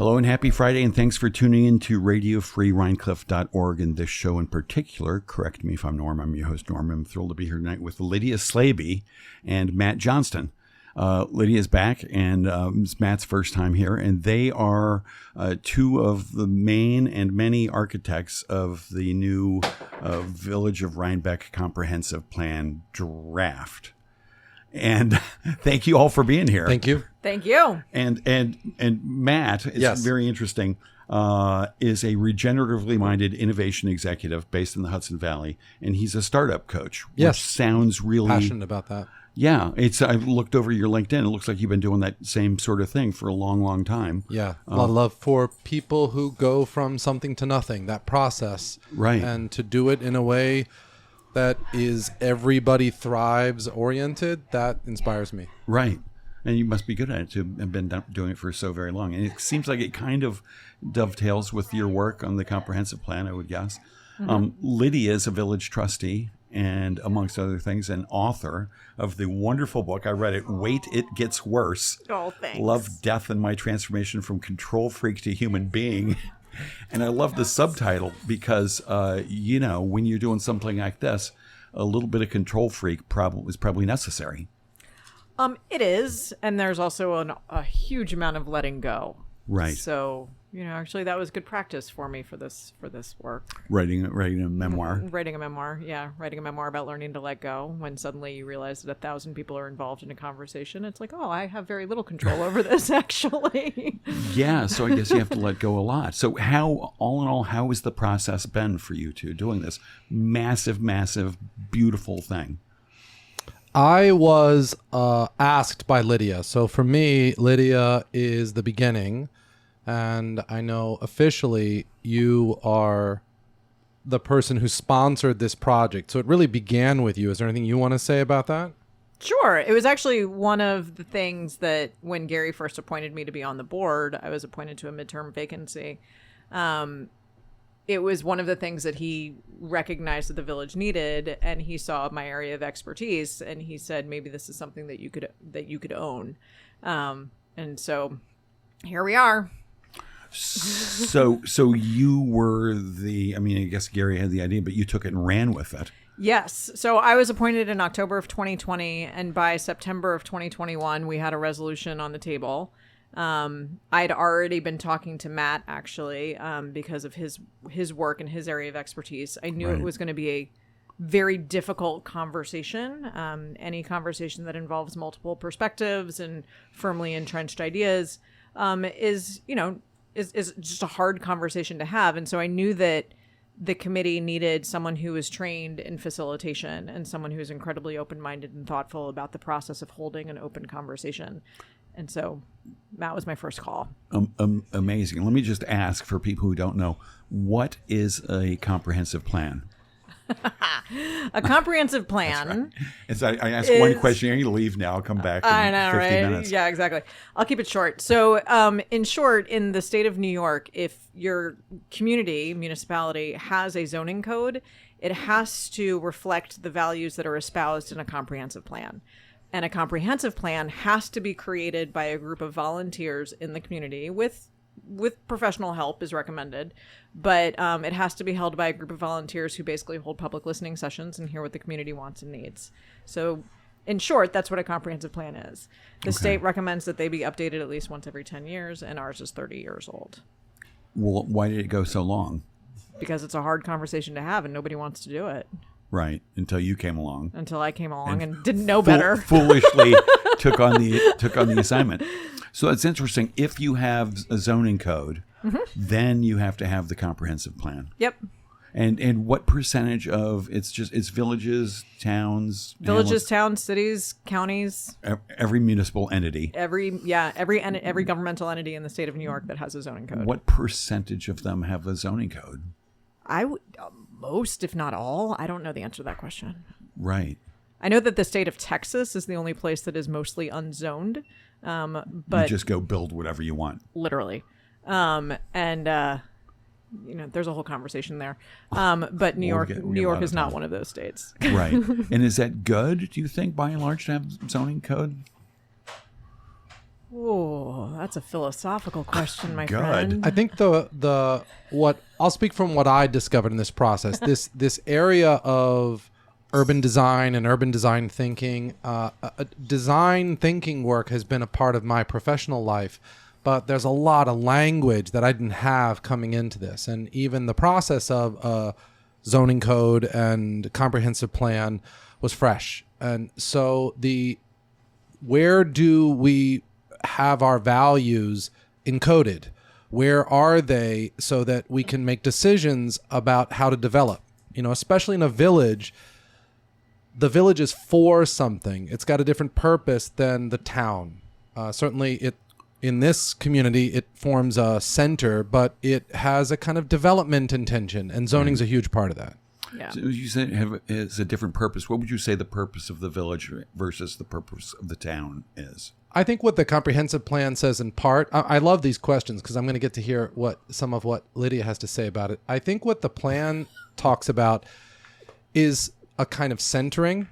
Hello and happy Friday, and thanks for tuning in to RadioFreeRhinecliff.org and this show in particular. Correct me if I'm Norm. I'm your host, Norm. I'm thrilled to be here tonight with Lydia Slaby and Matt Johnston. Lydia's back, and it's Matt's first time here, and they are two of the main and many architects of the new Village of Rhinebeck Comprehensive Plan draft. And thank you all for being here. Thank you. Thank you. And Matt is very interesting. Is a regeneratively minded innovation executive based in the Hudson Valley, and he's a startup coach. Which sounds really passionate about that. Yeah, I've looked over your LinkedIn. It looks like you've been doing that same sort of thing for a long, long time. Yeah, a lot of love for people who go from something to nothing. That process, right? And to do it in a way that is everybody thrives oriented, that inspires me. Right. And you must be good at it to have been doing it for so very long. And it seems like it kind of dovetails with your work on the comprehensive plan, I would guess. Mm-hmm. Lydia is a village trustee and, amongst other things, an author of the wonderful book. I read it, Wait, It Gets Worse. Oh, thanks. Love, Death, and My Transformation from Control Freak to Human Being. And I love the subtitle because, when you're doing something like this, a little bit of control freak is probably necessary. It is. And there's also a huge amount of letting go. Right. So, actually that was good practice for me for this work. Writing a memoir. Writing a memoir. Yeah. Writing a memoir about learning to let go when suddenly you realize that 1,000 people are involved in a conversation. It's like, oh, I have very little control over this actually. Yeah. So I guess you have to let go a lot. So all in all, how has the process been for you two doing this massive, massive, beautiful thing? I was asked by Lydia. So for me, Lydia is the beginning. And I know officially you are the person who sponsored this project. So it really began with you. Is there anything you want to say about that? Sure. It was actually one of the things that when Gary first appointed me to be on the board, I was appointed to a midterm vacancy. It was one of the things that he recognized that the village needed, and he saw my area of expertise, and he said, maybe this is something that you could own. And so here we are. So you were I guess Gary had the idea, but you took it and ran with it. Yes. So I was appointed in October of 2020, and by September of 2021, we had a resolution on the table. I'd already been talking to Matt, actually, because of his work and his area of expertise. I knew it was going to be a very difficult conversation. Any conversation that involves multiple perspectives and firmly entrenched ideas is just a hard conversation to have. And so I knew that the committee needed someone who was trained in facilitation and someone who's incredibly open-minded and thoughtful about the process of holding an open conversation. And so Matt was my first call. Amazing. Let me just ask for people who don't know, what is a comprehensive plan? A comprehensive plan. That's right. I ask one question, you're going to leave now. I'll come back in 50 minutes. Yeah, exactly. I'll keep it short. So in short, in the state of New York, if your municipality has a zoning code, it has to reflect the values that are espoused in a comprehensive plan. And a comprehensive plan has to be created by a group of volunteers in the community with professional help is recommended, but it has to be held by a group of volunteers who basically hold public listening sessions and hear what the community wants and needs. So in short, that's what a comprehensive plan is. The state recommends that they be updated at least once every 10 years, and ours is 30 years old. Well, why did it go so long? Because it's a hard conversation to have and nobody wants to do it. Right, until you came along. Until I came along and didn't know better. Foolishly took on the assignment. So it's interesting. If you have a zoning code, then you have to have the comprehensive plan. Yep. And what percentage of it's villages, towns, villages, towns, cities, counties, every municipal entity, every governmental entity in the state of New York that has a zoning code. What percentage of them have a zoning code? I would most, if not all. I don't know the answer to that question. Right. I know that the state of Texas is the only place that is mostly unzoned. But you just go build whatever you want. Literally. There's a whole conversation there. But New York is not one of those states. Right. And is that good, do you think, by and large, to have zoning code? Oh, that's a philosophical question, my God. friend. I think the what I'll speak from what I discovered in this process. This area of urban design and urban design thinking, design thinking work has been a part of my professional life, but there's a lot of language that I didn't have coming into this, and even the process of zoning code and comprehensive plan was fresh, and so where do we have our values encoded? Where are they so that we can make decisions about how to develop? Especially in a village, the village is for something. It's got a different purpose than the town. Certainly in this community, it forms a center, but it has a kind of development intention, and zoning's a huge part of that. Yeah. So you said it's a different purpose. What would you say the purpose of the village versus the purpose of the town is? I think what the comprehensive plan says in part, I love these questions because I'm going to get to hear some of what Lydia has to say about it. I think what the plan talks about is a kind of centering,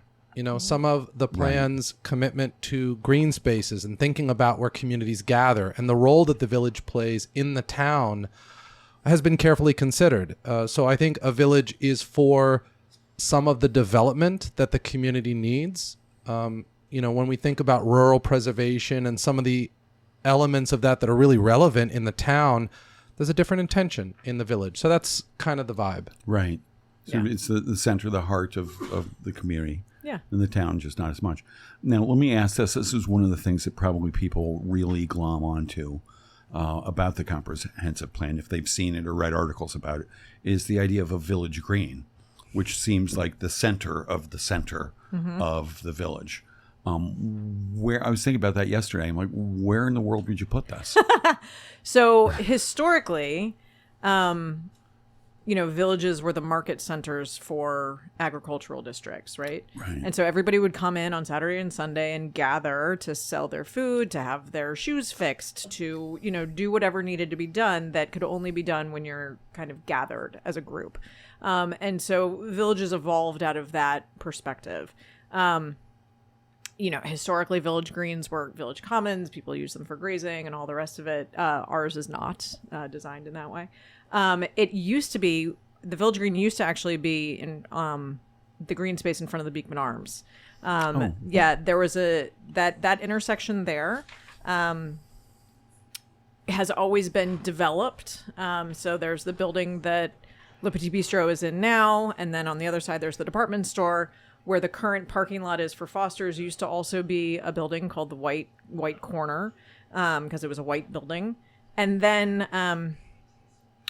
some of the plan's commitment to green spaces and thinking about where communities gather and the role that the village plays in the town has been carefully considered. So I think a village is for some of the development that the community needs. When we think about rural preservation and some of the elements of that are really relevant in the town, there's a different intention in the village. So that's kind of the vibe. Right. So Yeah. it's the center, the heart of the community. Yeah. In the town, just not as much. Now, let me ask this. This is one of the things that probably people really glom onto about the comprehensive plan, if they've seen it or read articles about it, is the idea of a village green, which seems like the center of the center of the village. Where I was thinking about that yesterday, I'm like, where in the world would you put this? So historically, villages were the market centers for agricultural districts, right? Right. And so everybody would come in on Saturday and Sunday and gather to sell their food, to have their shoes fixed, to, do whatever needed to be done that could only be done when you're kind of gathered as a group. And so villages evolved out of that perspective. Historically, village greens were village commons. People use them for grazing and all the rest of it. Ours is not designed in that way. It used to be, the village green used to actually be in the green space in front of the Beekman Arms. Yeah, there was that intersection there has always been developed. So there's the building that Le Petit Bistro is in now, and then on the other side there's the department store. Where the current parking lot is for Foster's used to also be a building called the White Corner, because it was a white building. And then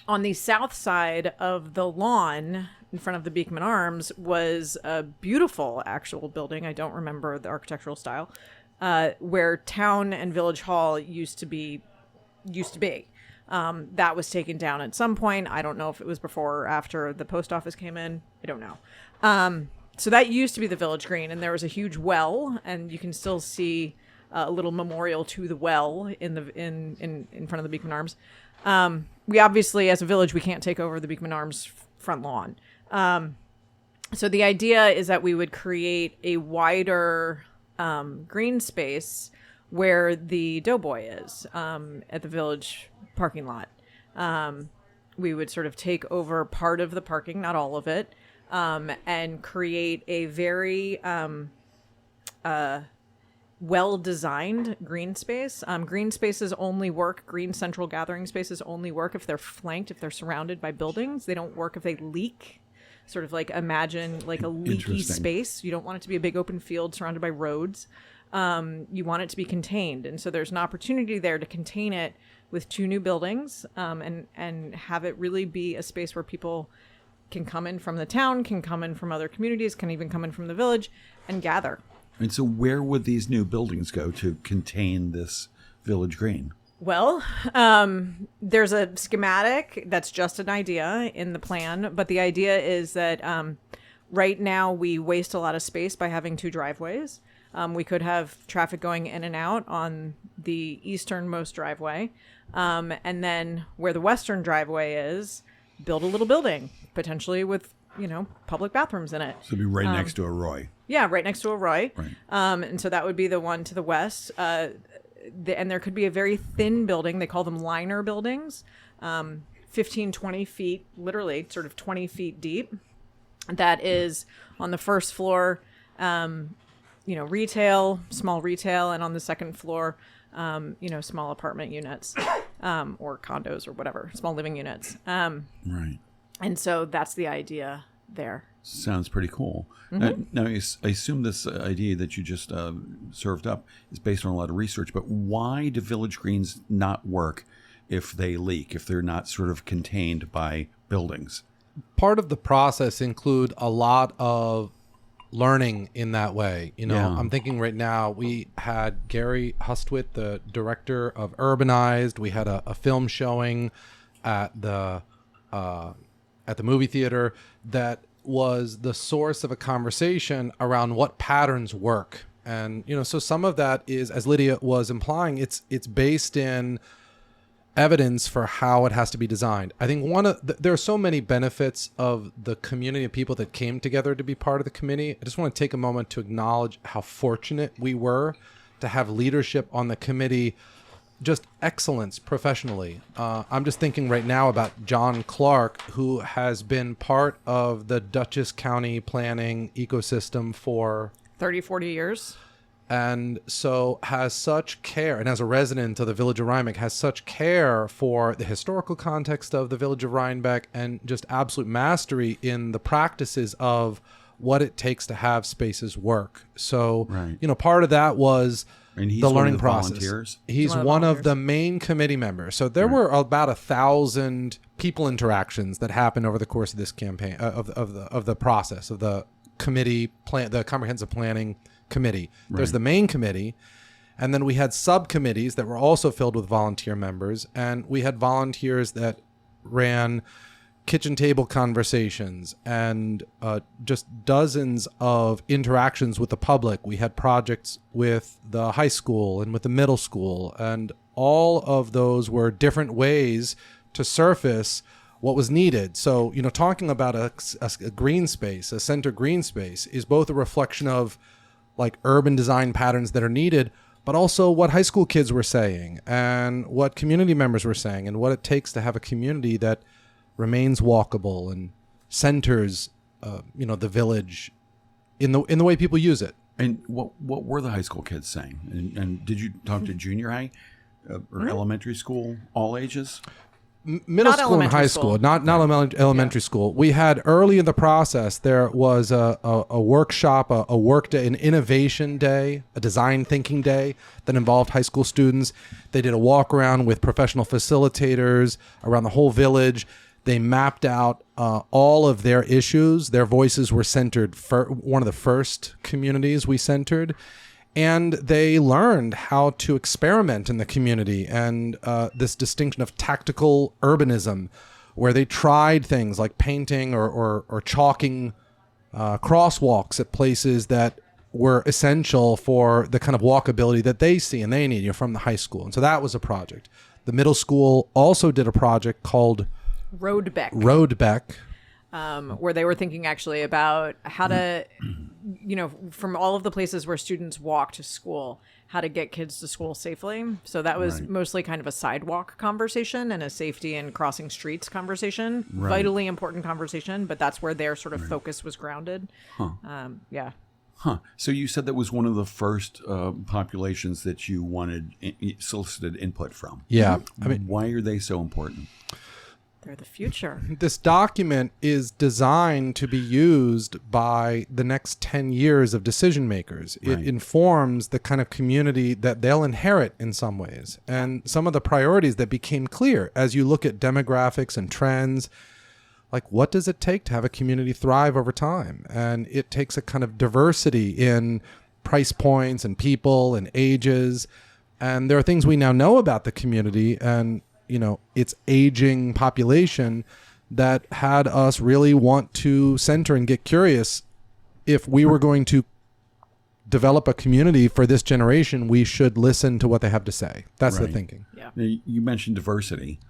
on the south side of the lawn in front of the Beekman Arms was a beautiful actual building. I don't remember the architectural style, where Town and Village Hall used to be. That was taken down at some point. I don't know if it was before or after the post office came in. I don't know. So that used to be the village green, and there was a huge well, and you can still see a little memorial to the well in front of the Beekman Arms. We obviously, as a village, we can't take over the Beekman Arms front lawn. So the idea is that we would create a wider green space where the Doughboy is at the village parking lot. We would sort of take over part of the parking, not all of it. And create a very well-designed green space. Green spaces only work, green central gathering spaces only work if they're flanked, if they're surrounded by buildings. They don't work if they leak. Sort of like imagine like a leaky space. You don't want it to be a big open field surrounded by roads. You want it to be contained. And so there's an opportunity there to contain it with 2 new buildings and have it really be a space where people can come in from the town, can come in from other communities, can even come in from the village and gather. And so where would these new buildings go to contain this village green? Well, there's a schematic that's just an idea in the plan, but the idea is that right now we waste a lot of space by having 2 driveways. We could have traffic going in and out on the easternmost driveway, and then where the western driveway is, build a little building, potentially with, public bathrooms in it. So it'd be right next to a Roy. Yeah, right next to a Roy. Right. And so that would be the one to the west. and there could be a very thin building. They call them liner buildings, 15, 20 feet, literally sort of 20 feet deep. That is on the first floor, retail, small retail, and on the second floor, small apartment units, or condos or whatever, small living units. Right. And so that's the idea there. Sounds pretty cool. Mm-hmm. Now, I assume this idea that you just served up is based on a lot of research, but why do village greens not work if they leak, if they're not sort of contained by buildings? Part of the process include a lot of learning in that way. I'm thinking right now, we had Gary Hustwit, the director of Urbanized. We had a film showing at the movie theater that was the source of a conversation around what patterns work. And, so some of that is, as Lydia was implying, it's based in evidence for how it has to be designed. I think there are so many benefits of the community of people that came together to be part of the committee. I just want to take a moment to acknowledge how fortunate we were to have leadership on the committee, just excellence professionally. I'm just thinking right now about John Clark, who has been part of the Dutchess County planning ecosystem for 30, 40 years. And so has such care, and as a resident of the village of Rhinebeck, has such care for the historical context of the village of Rhinebeck and just absolute mastery in the practices of what it takes to have spaces work. So, right. Part of that was and he's the learning one of the process. Volunteers? He's one of the main committee members. So there were about 1,000 people interactions that happened over the course of this campaign, of the process of the committee plan, the comprehensive planning committee. There's the main committee, and then we had subcommittees that were also filled with volunteer members, and we had volunteers that ran kitchen table conversations and just dozens of interactions with the public. We had projects with the high school and with the middle school, and all of those were different ways to surface what was needed. So, talking about a green space, a center green space, is both a reflection of like urban design patterns that are needed, but also what high school kids were saying and what community members were saying and what it takes to have a community that remains walkable and centers, the village in the way people use it. And what were the high school kids saying? And did you talk to junior high or elementary school, all ages? Middle Not school and high school, not elementary school. We had early in the process, there was a workshop, a work day, an innovation day, a design thinking day that involved high school students. They did a walk around with professional facilitators around the whole village. They mapped out all of their issues. Their voices were centered for one of the first communities we centered. And they learned how to experiment in the community and this distinction of tactical urbanism, where they tried things like painting or chalking crosswalks at places that were essential for the kind of walkability that they see and they need from the high school. And so that was a project. The middle school also did a project called Rhinebeck. Where they were thinking actually about how to, from all of the places where students walk to school, how to get kids to school safely. So that was mostly kind of a sidewalk conversation and a safety and crossing streets conversation. Vitally important conversation, but that's where their sort of focus was grounded. So you said that was one of the first populations that you solicited input from. Yeah. Why are they so important? They're the future. This document is designed to be used by the next 10 years of decision makers. It informs the kind of community that they'll inherit in some ways. And some of the priorities that became clear as you look at demographics and trends, like what does it take to have a community thrive over time? And it takes a kind of diversity in price points and people and ages. And there are things we now know about the community and its aging population that had us really want to center and get curious. If we were going to develop a community for this generation, we should listen to what they have to say. That's the thinking. Yeah. Now, you mentioned diversity.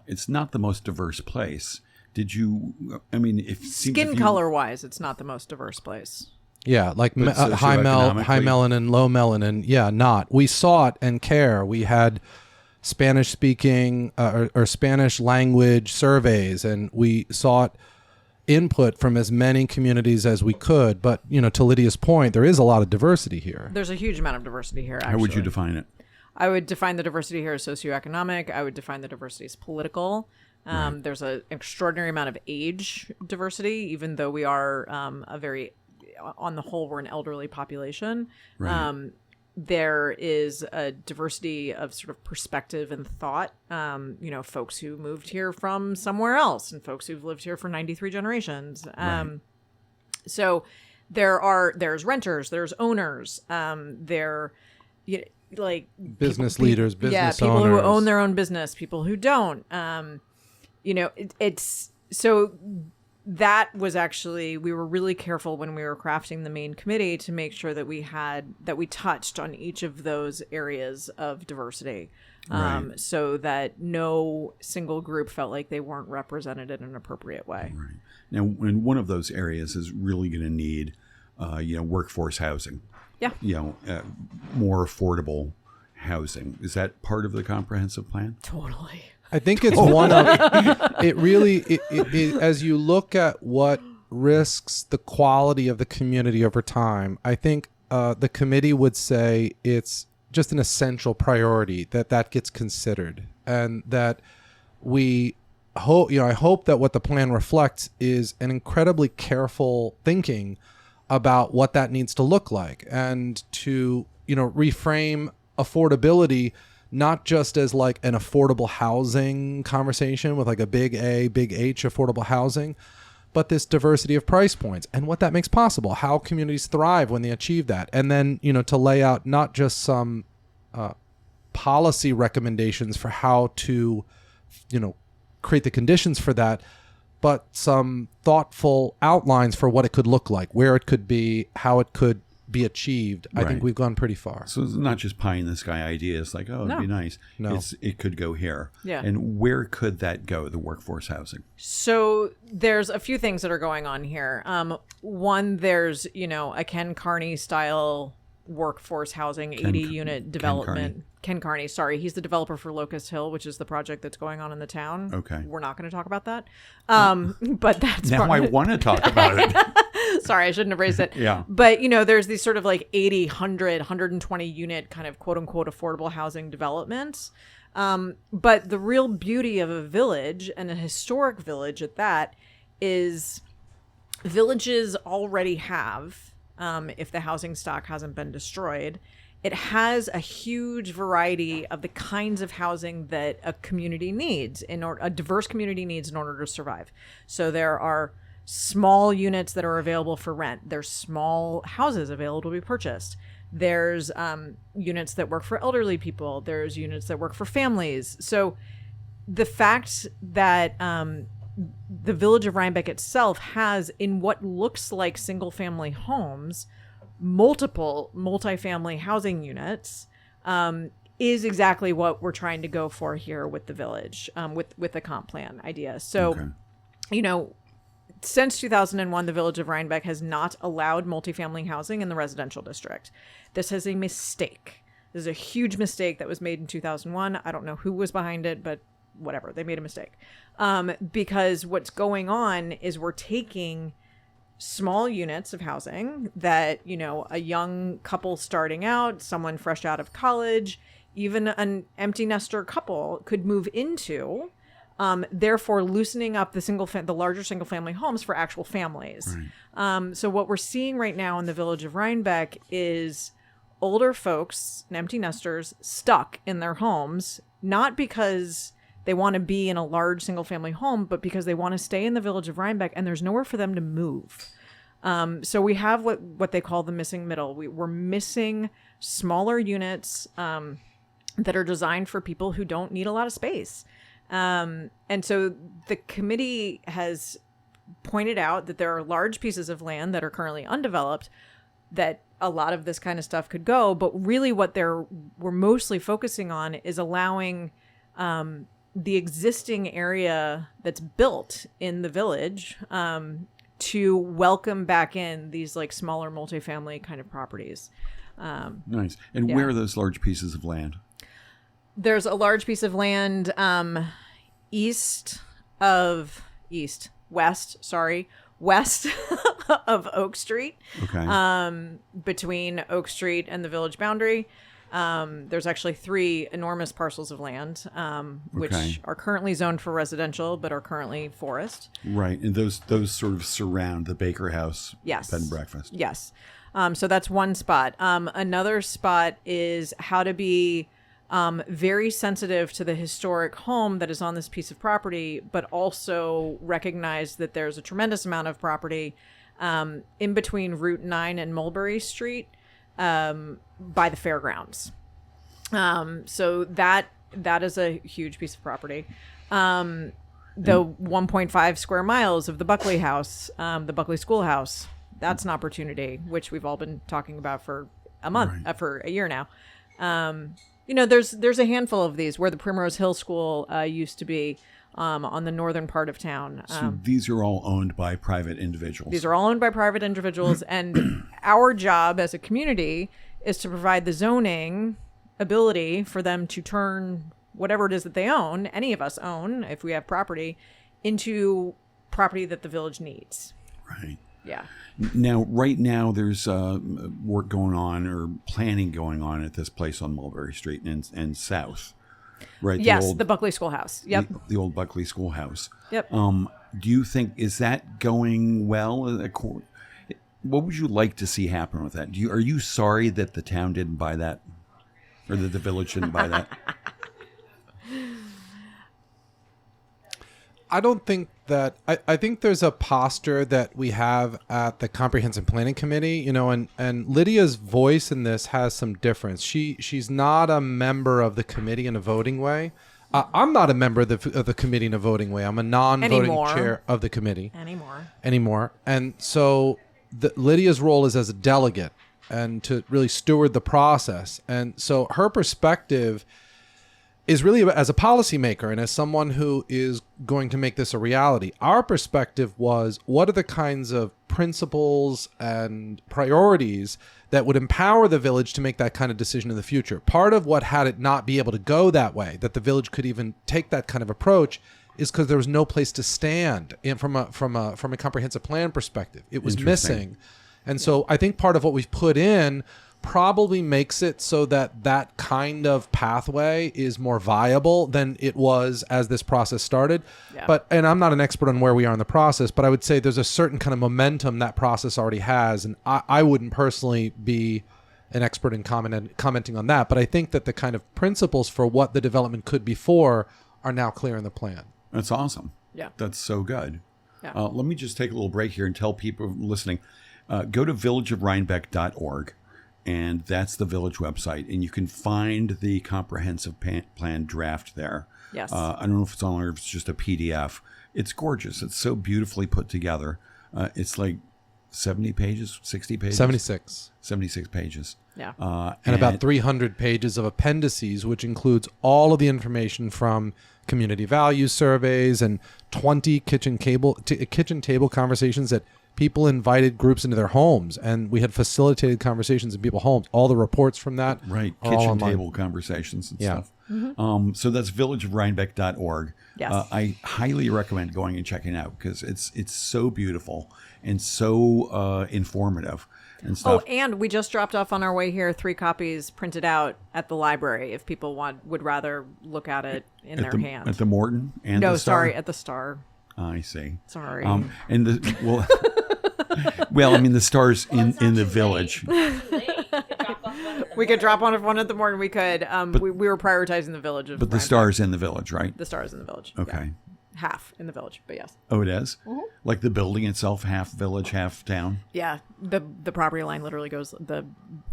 It's not the most diverse place. Skin color wise, it's not the most diverse place. Yeah, like But high socioeconomically- melanin, low melanin. Yeah, not. We saw it and care. We had Spanish speaking or Spanish language surveys, and we sought input from as many communities as we could. But, to Lydia's point, there is a lot of diversity here. There's a huge amount of diversity here, actually. How would you define it? I would define the diversity here as socioeconomic. I would define the diversity as political. There's an extraordinary amount of age diversity, even though we are on the whole, we're an elderly population. Right. There is a diversity of sort of perspective and thought. Folks who moved here from somewhere else and folks who've lived here for 93 generations. Right. So there's renters, there's owners, Business leaders, business people owners. who own their own business, people who don't. It's so that was actually, we were really careful when we were crafting the main committee to make sure that we touched on each of those areas of diversity, Right. so that no single group felt like they weren't represented in an appropriate way. Right. Now, and one of those areas is really going to need, workforce housing. Yeah. More affordable housing. Is that part of the comprehensive plan? Totally. I think it's one of it. Really, it, as you look at what risks the quality of the community over time, I think the committee would say it's just an essential priority that gets considered, and that we hope. I hope that what the plan reflects is an incredibly careful thinking about what that needs to look like, and to reframe affordability not just as like an affordable housing conversation with like a big A, big H affordable housing, but this diversity of price points and what that makes possible, how communities thrive when they achieve that. And then, to lay out not just some policy recommendations for how to, create the conditions for that, but some thoughtful outlines for what it could look like, where it could be, how it could be achieved. I think Right. we've gone pretty far. So it's not just pie in the sky ideas like, oh, it'd be nice. No. It could go here. Yeah. And where could that go, the workforce housing? So there's a few things that are going on here. One, there's, a Ken Carney style workforce housing, 80 unit development. Ken Carney, sorry. He's the developer for Locust Hill, which is the project that's going on in the town. Okay. We're not going to talk about that. But that's Now I want to talk about it. Sorry, I shouldn't have raised it. Yeah. But, there's these sort of like 80, 100, 120 unit kind of quote unquote affordable housing developments. But the real beauty of a village, and a historic village at that, is villages already have, if the housing stock hasn't been destroyed, it has a huge variety of the kinds of housing that a community needs, a diverse community needs in order to survive. So there are small units that are available for rent. There's small houses available to be purchased. There's units that work for elderly people. There's units that work for families. So the fact that the village of Rhinebeck itself has, in what looks like single family homes, multiple multifamily housing units, is exactly what we're trying to go for here with the village, with the comp plan idea. So, since 2001, the village of Rhinebeck has not allowed multifamily housing in the residential district. This is a mistake. This is a huge mistake that was made in 2001. I don't know who was behind it, but whatever, they made a mistake. Because what's going on is we're taking small units of housing that, a young couple starting out, someone fresh out of college, even an empty nester couple could move into, therefore loosening up the larger single family homes for actual families. Right. So what we're seeing right now in the village of Rhinebeck is older folks and empty nesters stuck in their homes, not because they want to be in a large single family home, but because they want to stay in the village of Rhinebeck and there's nowhere for them to move. So we have what they call the missing middle. We're missing smaller units that are designed for people who don't need a lot of space. And so the committee has pointed out that there are large pieces of land that are currently undeveloped that a lot of this kind of stuff could go. But really what we're mostly focusing on is allowing the existing area that's built in the village to welcome back in these like smaller multifamily kind of properties. Nice. And where are those large pieces of land? There's a large piece of land west of Oak Street. Okay. Between Oak Street and the village boundary. There's actually 3 enormous parcels of land, which are currently zoned for residential, but are currently forest. Right. And those sort of surround the Baker House Yes. bed and breakfast. Yes. So that's one spot. Another spot is how to be very sensitive to the historic home that is on this piece of property, but also recognize that there's a tremendous amount of property in between Route 9 and Mulberry Street by the fairgrounds. So that is a huge piece of property. The 1.5 square miles of the Buckley House, the Buckley Schoolhouse, that's an opportunity, which we've all been talking about for a month, for a year now. There's a handful of these where the Primrose Hill School used to be on the northern part of town. So these are all owned by private individuals. These are all owned by private individuals, and our job as a community is to provide the zoning ability for them to turn whatever it is that they own, any of us own, if we have property, into property that the village needs. Right. Yeah. Now, right now, there's work going on or planning going on at this place on Mulberry Street and South. Right. Yes, the Buckley Schoolhouse. Yep. The old Buckley Schoolhouse. Yep. Do you think, is that going well? What would you like to see happen with that? Are you sorry that the town didn't buy that, or that the village didn't buy that? I don't think that I think there's a posture that we have at the Comprehensive Planning Committee, and Lydia's voice in this has some difference. She's not a member of the committee in a voting way. I'm not a member of the committee in a voting way. I'm a non-voting chair of the committee anymore. And so Lydia's role is as a delegate and to really steward the process. And so her perspective is really as a policymaker and as someone who is going to make this a reality. Our perspective was, what are the kinds of principles and priorities that would empower the village to make that kind of decision in the future? Part of what had it not be able to go that way, that the village could even take that kind of approach, is because there was no place to stand from a comprehensive plan perspective. It was missing. And so I think part of what we've put in probably makes it so that kind of pathway is more viable than it was as this process started. Yeah. And I'm not an expert on where we are in the process, but I would say there's a certain kind of momentum that process already has. And I wouldn't personally be an expert in commenting on that, but I think that the kind of principles for what the development could be for are now clear in the plan. That's awesome. Yeah. That's so good. Yeah. Let me just take a little break here and tell people listening, go to villageofrhinebeck.org. And that's the village website. And you can find the comprehensive plan draft there. Yes. I don't know if it's on or if it's just a PDF. It's gorgeous. It's so beautifully put together. It's like 70 pages, 60 pages? 76. 76 pages. Yeah. And about 300 pages of appendices, which includes all of the information from community value surveys and 20 kitchen table conversations that people invited groups into their homes, and we had facilitated conversations in people's homes. All the reports from that. Right. Kitchen table conversations and stuff. Mm-hmm. So that's villageofrhinebeck.org. Yes. I highly recommend going and checking it out because it's so beautiful and so informative and stuff. Oh, and we just dropped off on our way here 3 copies printed out at the library if people would rather look at it in their hand. At the Morton and no, the Star? sorry, at the Star. I see. Sorry. And well, I mean, the Star's in the village. We could drop one at the Morton. We could. We were prioritizing the village of. But the Star's in the village, right? The Star's in the village. Okay. Yeah. Half in the village, but yes. Oh, it is? Mm-hmm. Like the building itself, half village, half town? Yeah. The property line literally goes, the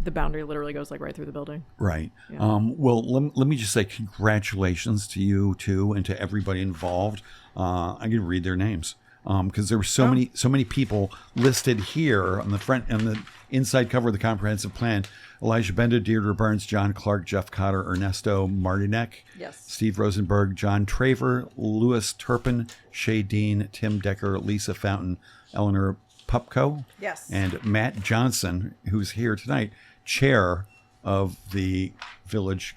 boundary literally goes like right through the building. Right. Yeah. Well, let me just say congratulations to you, too, and to everybody involved. I'm going to read their names. because there were so many people listed here on the front and the inside cover of the comprehensive plan. Elijah Benda, Deirdre Burns, John Clark, Jeff Cotter, Ernesto Martinek, Yes. Steve Rosenberg, John Traver, Louis Turpin, Shay Dean, Tim Decker, Lisa Fountain, Eleanor Pupko, Yes. and Matt Johnston, who's here tonight, chair of the Village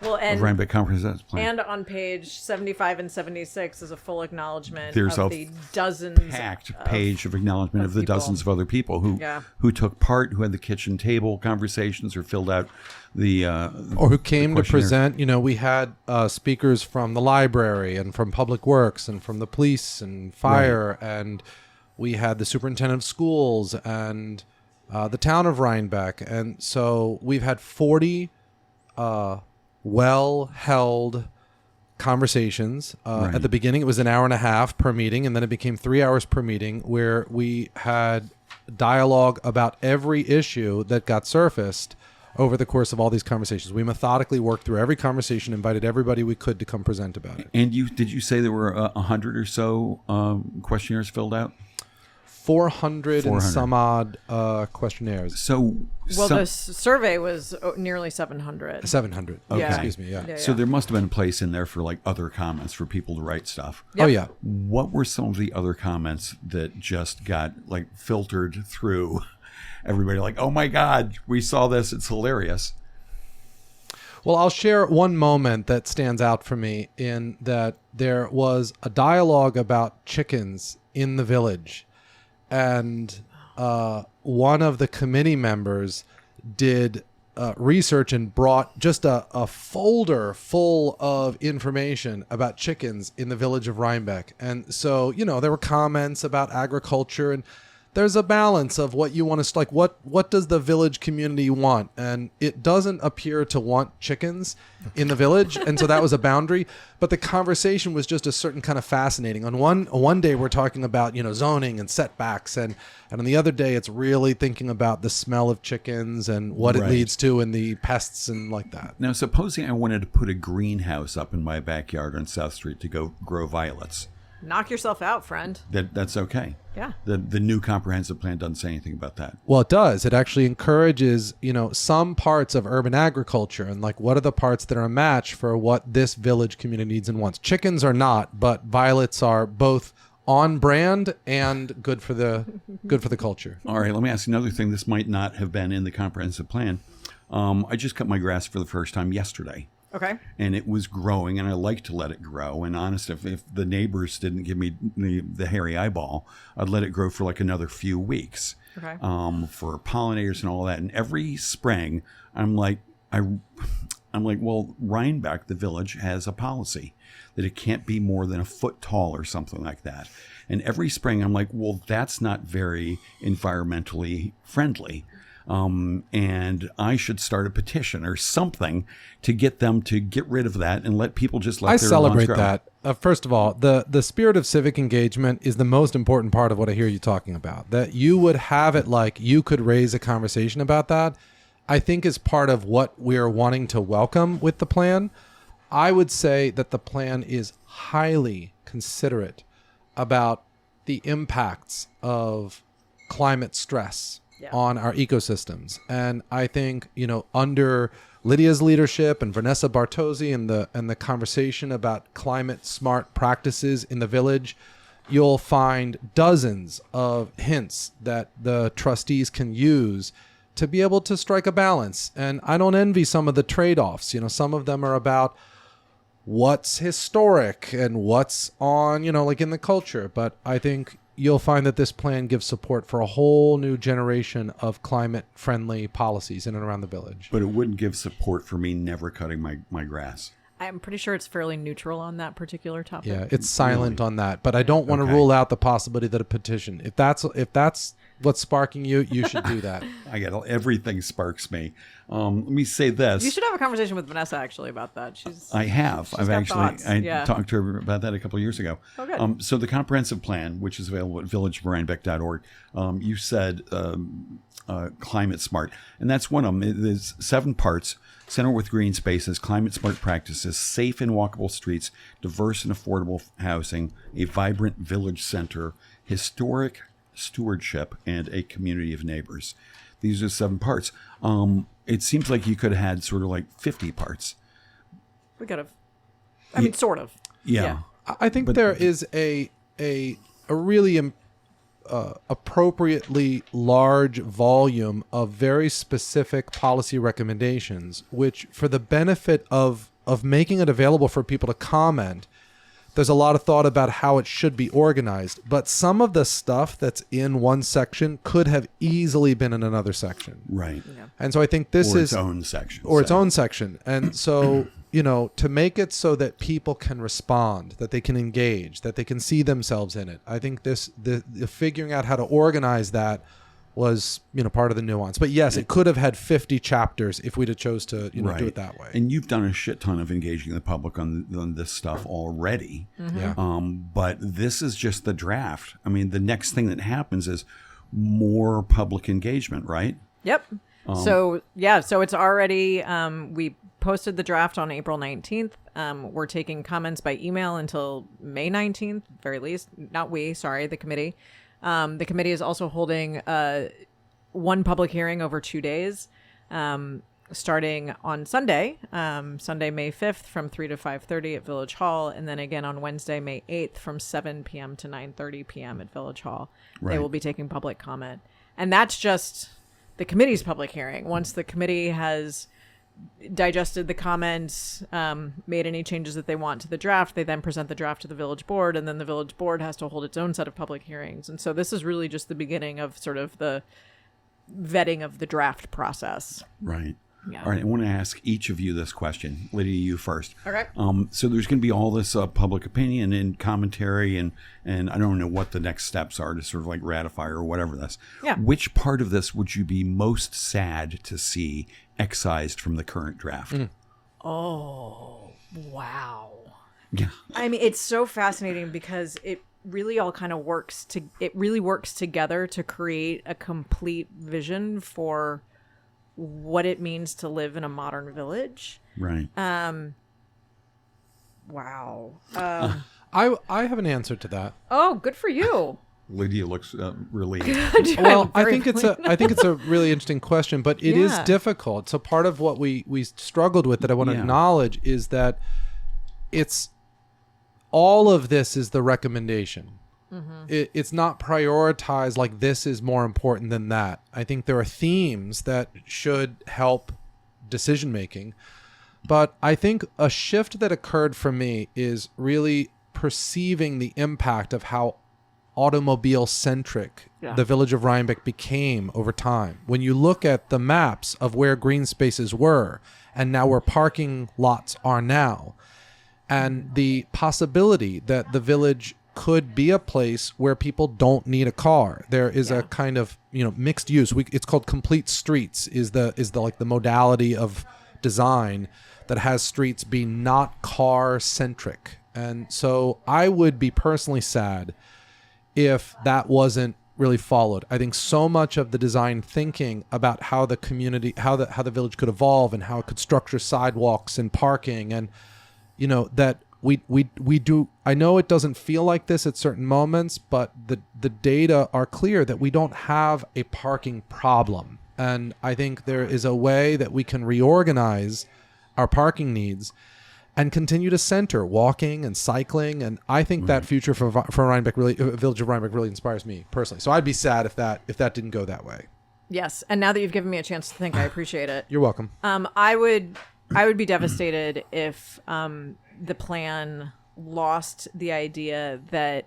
Well, of and Rhinebeck Comprehensive Plan. and on page 75 and 76 is a full acknowledgement There's of a the dozens packed page of acknowledgement of the people. dozens of other people who Yeah. who took part, who had the kitchen table conversations or filled out the or who came to questionnaire. present. We had speakers from the library and from Public Works and from the police and fire, and we had the superintendent of schools and the town of Rhinebeck. And so we've had 40 well-held conversations. At the beginning, it was an hour and a half per meeting, and then it became 3 hours per meeting, where we had dialogue about every issue that got surfaced over the course of all these conversations. We methodically worked through every conversation, invited everybody we could to come present about it. And did you say there were 100 or so questionnaires filled out? 400 and 400. some odd questionnaires. So Well, the survey was nearly 700. 700. Okay. Excuse me. Yeah. Yeah. so there must have been a place in there for like other comments for people to write stuff. Yep. Oh, yeah. What were some of the other comments that just got like filtered through everybody? Like, oh my God, we saw this. It's hilarious. Well, I'll share one moment that stands out for me in that there was a dialogue about chickens in the village. And one of the committee members did research and brought just a folder full of information about chickens in the village of Rhinebeck. And so, there were comments about agriculture, and there's a balance of what you want to, like, what does the village community want? And it doesn't appear to want chickens in the village. And so that was a boundary. But the conversation was just a certain kind of fascinating. On one day, we're talking about, zoning and setbacks. And on the other day, it's really thinking about the smell of chickens and what it Right. leads to and the pests and like that. Now, supposing I wanted to put a greenhouse up in my backyard on South Street to go grow violets, Knock yourself out, friend. that's okay. Yeah. The new comprehensive plan doesn't say anything about that. Well, it does. It actually encourages, some parts of urban agriculture, and like, what are the parts that are a match for what this village community needs and wants? Chickens are not, but violets are both on brand and good for the culture. All right, let me ask you another thing. This might not have been in the comprehensive plan. I just cut my grass for the first time yesterday. Okay. And it was growing, and I like to let it grow. And honest, if the neighbors didn't give me the hairy eyeball, I'd let it grow for like another few weeks. Okay. For pollinators and all that. And every spring, I'm like, well, Rhinebeck, the village, has a policy that it can't be more than a foot tall or something like that. And every spring, I'm like, well, that's not very environmentally friendly. And I should start a petition or something to get them to get rid of that and let people just let I their celebrate lawns grow. that. First of all, the spirit of civic engagement is the most important part of what I hear you talking about. That you would have it like you could raise a conversation about that, I think is part of what we're wanting to welcome with the plan. I would say that the plan is highly considerate about the impacts of climate stress on our ecosystems. And I think, under Lydia's leadership and Vanessa Bartosi and the conversation about climate smart practices in the village, you'll find dozens of hints that the trustees can use to be able to strike a balance. And I don't envy some of the trade-offs. Some of them are about what's historic and what's on, like in the culture. But I think you'll find that this plan gives support for a whole new generation of climate-friendly policies in and around the village. But it wouldn't give support for me never cutting my grass. I'm pretty sure it's fairly neutral on that particular topic. Yeah, it's silent on that. But I don't want to rule out the possibility that a petition, if that's what's sparking you, you should do that. I get everything sparks me. Let me say this. You should have a conversation with Vanessa actually about that. I have. I've got actually thoughts. Yeah. talked to her about that a couple of years ago. Oh, good. So the comprehensive plan, which is available at villagerhinebeck.org, you said climate smart, and that's one of them. There's 7 parts. Center with green spaces, climate smart practices, safe and walkable streets, diverse and affordable housing, a vibrant village center, historic stewardship, and a community of neighbors. These are 7 parts. It seems like you could have had sort of like 50 parts. We could have. I mean, sort of. Yeah. I think there is a really appropriately large volume of very specific policy recommendations, which for the benefit of making it available for people to comment, there's a lot of thought about how it should be organized. But some of the stuff that's in one section could have easily been in another section. Right. Yeah. And so I think this is its own section. its own section. And so, to make it so that people can respond, that they can engage, that they can see themselves in it. I think the figuring out how to organize that was, part of the nuance. But yes, it could have had 50 chapters if we'd have chose to, do it that way. And you've done a shit ton of engaging the public on this stuff already. Mm-hmm. Yeah. But this is just the draft. I mean, the next thing that happens is more public engagement, right? Yep. So it's already, we posted the draft on April 19th. We're taking comments by email until May 19th, very least. Not we, sorry, the committee. The committee is also holding one public hearing over 2 days, starting on Sunday, Sunday, May 5th from 3 to 5:30 at Village Hall, and then again on Wednesday, May 8th from 7 p.m. to 9:30 p.m. at Village Hall. Right. They will be taking public comment. And that's just the committee's public hearing. Once the committee has digested the comments, made any changes that they want to the draft, they then present the draft to the village board, and then the village board has to hold its own set of public hearings. And so this is really just the beginning of sort of the vetting of the draft process. Right. Yeah. All right. I want to ask each of you this question. Lydia, you first. Okay. So there's going to be all this public opinion and commentary, and I don't know what the next steps are to sort of like ratify or whatever this. Yeah. Which part of this would you be most sad to see excised from the current draft? Oh, wow. Yeah. I mean, it's so fascinating because it really all kind of works together to create a complete vision for what it means to live in a modern village. Right. Wow. I have an answer to that. Oh, good for you. Lydia looks relieved. Well, I think it's a really interesting question, but it is Yeah. difficult. So part of what we struggled with that I want to Yeah. acknowledge is that it's all of this is the recommendation. It's not prioritized like this is more important than that. I think there are themes that should help decision making, but I think a shift that occurred for me is really perceiving the impact of how automobile centric the village of Rhinebeck became over time. When you look at the maps of where green spaces were and now where parking lots are now, and the possibility that the village could be a place where people don't need a car. There is a kind of, mixed use. It's called complete streets is the like the modality of design that has streets be not car centric. And so I would be personally sad if that wasn't really followed. I think so much of the design thinking about how the community, how the village could evolve and how it could structure sidewalks and parking and, that we do. I know it doesn't feel like this at certain moments, but the data are clear that we don't have a parking problem. And I think there is a way that we can reorganize our parking needs and continue to center walking and cycling. And I think that future for Rhinebeck really, Village of Rhinebeck really inspires me personally. So I'd be sad if that didn't go that way. Yes. And now that you've given me a chance to think, I appreciate it. You're welcome. I would be devastated if the plan lost the idea that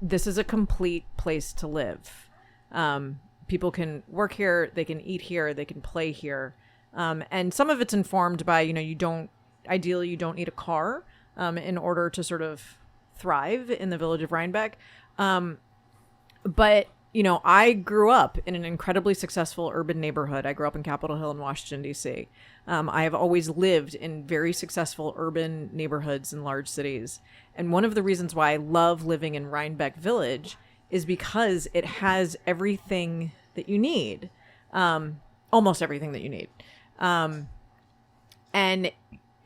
this is a complete place to live. People can work here, they can eat here, they can play here. And some of it's informed by, you don't need a car in order to sort of thrive in the village of Rhinebeck. But I grew up in an incredibly successful urban neighborhood. I grew up in Capitol Hill in Washington, D.C. I have always lived in very successful urban neighborhoods in large cities. And one of the reasons why I love living in Rhinebeck Village is because it has everything that you need, almost everything that you need. And